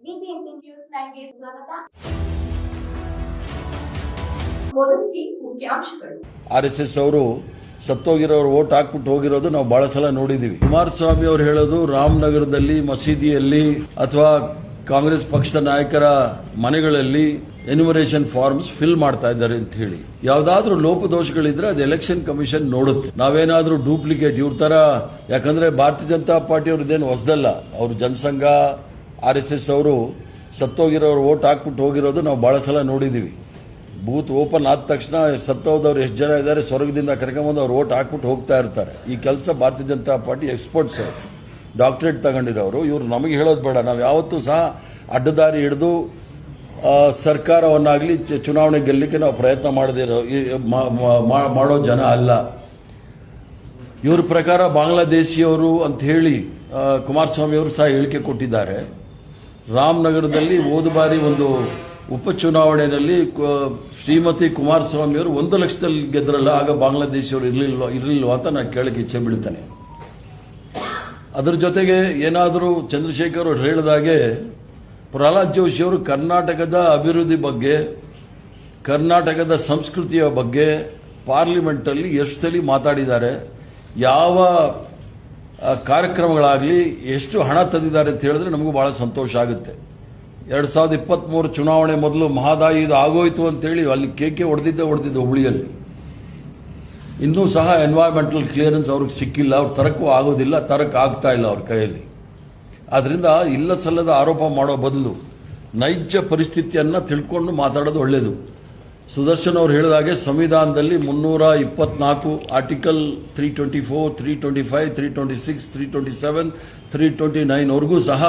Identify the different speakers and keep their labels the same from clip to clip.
Speaker 1: BBMP news 9ಗೆ ಸ್ವಾಗತ. ಮೊದಲಿಗೆ ಮುಖ್ಯಾಂಶಗಳು.
Speaker 2: RSS ಅವರು ಸತ್ತೋಗಿರೋರು ವೋಟ್ ಹಾಕ್ಬಿಟ್ಟು ಹೋಗಿರೋದು ನಾವು ಬಹಳ ಸಲ ನೋಡಿದೀವಿ. ಕುಮಾರಸ್ವಾಮಿ ಅವರು ಹೇಳೋದು ರಾಮನಗರದಲ್ಲಿ ಮಸೀದಿಯಲ್ಲಿ ಅಥವಾ ಕಾಂಗ್ರೆಸ್ ಪಕ್ಷದ ನಾಯಕರ ಮನೆಗಳಲ್ಲಿ ಎನ್ಯುಮರೇಷನ್ ಫಾರ್ಮ್ಸ್ ಫಿಲ್ ಮಾಡ್ತಾ ಇದ್ದಾರೆ ಅಂತ ಹೇಳಿ. ಯಾವ್ದಾದ್ರೂ ಲೋಪದೋಷಗಳಿದ್ರೆ ಅದು ಎಲೆಕ್ಷನ್ ಕಮಿಷನ್ ನೋಡುತ್ತೆ. ನಾವೇನಾದ್ರೂ ಡೂಪ್ಲಿಕೇಟ್ ಇವ್ರ ತರ, ಯಾಕಂದ್ರೆ ಭಾರತೀಯ ಜನತಾ ಪಾರ್ಟಿ ಅವ್ರದ್ದೇನು ಹೊಸದಲ್ಲ. ಅವರು ಜನಸಂಘ RSS ಅವರು ಸತ್ತೋಗಿರೋರು ವೋಟ್ ಹಾಕ್ಬಿಟ್ಟು ಹೋಗಿರೋದು ನಾವು ಬಹಳ ಸಲ ನೋಡಿದೀವಿ. ಬೂತ್ ಓಪನ್ ಆದ ತಕ್ಷಣ ಸತ್ತೋದವ್ರು ಎಷ್ಟು ಜನ ಇದ್ದಾರೆ ಸ್ವರ್ಗದಿಂದ ಕರ್ಕೊಂಬಂದು ಅವ್ರು ವೋಟ್ ಹಾಕ್ಬಿಟ್ಟು ಹೋಗ್ತಾ ಇರ್ತಾರೆ. ಈ ಕೆಲಸ ಭಾರತೀಯ ಜನತಾ ಪಾರ್ಟಿ ಎಕ್ಸ್ಪರ್ಟ್ಸ್ ಅವರು, ಡಾಕ್ಟರೇಟ್ ತಗೊಂಡಿರೋರು. ಇವ್ರು ನಮಗೆ ಹೇಳೋದು ಬೇಡ. ನಾವು ಯಾವತ್ತೂ ಸಹ ಅಡ್ಡದಾರಿ ಹಿಡಿದು ಸರ್ಕಾರವನ್ನಾಗಲಿ ಚುನಾವಣೆ ಗೆಲ್ಲಲಿಕ್ಕೆ ನಾವು ಪ್ರಯತ್ನ ಮಾಡೋ ಜನ ಅಲ್ಲ. ಇವ್ರ ಪ್ರಕಾರ ಬಾಂಗ್ಲಾದೇಶಿಯವರು ಅಂತ ಹೇಳಿ ಕುಮಾರಸ್ವಾಮಿ ಅವರು ಸಹ ಹೇಳಿಕೆ ಕೊಟ್ಟಿದ್ದಾರೆ. ರಾಮನಗರದಲ್ಲಿ ಹೋದ ಬಾರಿ ಒಂದು ಉಪಚುನಾವಣೆಯಲ್ಲಿ ಶ್ರೀಮತಿ ಕುಮಾರಸ್ವಾಮಿ ಅವರು 1 ಲಕ್ಷದಲ್ಲಿ ಗೆದ್ರಲ್ಲ, ಆಗ ಬಾಂಗ್ಲಾದೇಶಿಯವರು ಇರಲಿಲ್ವಾ ಅಂತ ನಾನು ಕೇಳಕ್ಕೆ ಇಚ್ಛೆ ಬೀಳ್ತೇನೆ. ಅದರ ಜೊತೆಗೆ ಏನಾದರೂ ಚಂದ್ರಶೇಖರ್ ಅವರು ಹೇಳಿದಾಗೆ ಪ್ರಹ್ಲಾದ್ ಜೋಶಿ ಅವರು ಕರ್ನಾಟಕದ ಅಭಿವೃದ್ಧಿ ಬಗ್ಗೆ, ಕರ್ನಾಟಕದ ಸಂಸ್ಕೃತಿಯ ಬಗ್ಗೆ ಪಾರ್ಲಿಮೆಂಟಲ್ಲಿ ಎಷ್ಟು ಸಲ ಮಾತಾಡಿದ್ದಾರೆ, ಯಾವ ಕಾರ್ಯಕ್ರಮಗಳಾಗಲಿ ಎಷ್ಟು ಹಣ ತಂದಿದ್ದಾರೆ ಅಂತ ಹೇಳಿದ್ರೆ ನಮಗೂ ಬಹಳ ಸಂತೋಷ ಆಗುತ್ತೆ. 2023 ಚುನಾವಣೆ ಮೊದಲು ಮಹದಾಯಿ ಇದು ಆಗೋಯ್ತು ಅಂತೇಳಿ ಅಲ್ಲಿ ಕೇಕೆ ಹೊಡೆದಿದ್ದೆ ಹುಬ್ಳಿಯಲ್ಲಿ. ಇನ್ನೂ ಸಹ ಎನ್ವೈರನ್ಮೆಂಟಲ್ ಕ್ಲಿಯರೆನ್ಸ್ ಅವ್ರಿಗೆ ಸಿಕ್ಕಿಲ್ಲ. ಅವ್ರು ತರಕ್ಕೂ ಆಗೋದಿಲ್ಲ, ತರಕ್ಕೆ ಆಗ್ತಾ ಇಲ್ಲ ಅವ್ರ ಕೈಯಲ್ಲಿ. ಆದ್ರಿಂದ ಇಲ್ಲ ಸಲ್ಲದ ಆರೋಪ ಮಾಡೋ ಬದಲು ನೈಜ ಪರಿಸ್ಥಿತಿಯನ್ನ ತಿಳ್ಕೊಂಡು ಮಾತಾಡೋದು ಒಳ್ಳೆಯದು. ಸುದರ್ಶನ್ ಅವರು ಹೇಳಿದಾಗೆ ಸಂವಿಧಾನದಲ್ಲಿ 324 ಆರ್ಟಿಕಲ್ 324, 325, 326, 327, 329 ವರೆಗೂ ಸಹ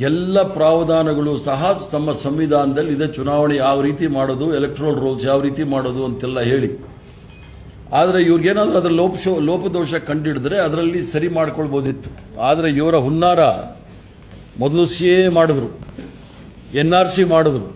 Speaker 2: ಎಲ್ಲ ಪ್ರಾವಧಾನಗಳು ಸಹ ತಮ್ಮ ಸಂವಿಧಾನದಲ್ಲಿ ಇದೆ. ಚುನಾವಣೆ ಯಾವ ರೀತಿ ಮಾಡೋದು, ಎಲೆಕ್ಟ್ರಲ್ ರೋಲ್ಸ್ ಯಾವ ರೀತಿ ಮಾಡೋದು ಅಂತೆಲ್ಲ ಹೇಳಿ. ಆದರೆ ಇವ್ರಿಗೇನಾದ್ರೂ ಅದರ ಲೋಪದೋಷ ಕಂಡಿಡಿದ್ರೆ ಅದರಲ್ಲಿ ಸರಿ ಮಾಡ್ಕೊಳ್ಬೋದಿತ್ತು. ಆದರೆ ಇವರ ಹುನ್ನಾರ ಮೊದಲು CAA ಮಾಡಿದ್ರು, NRC ಮಾಡಿದ್ರು,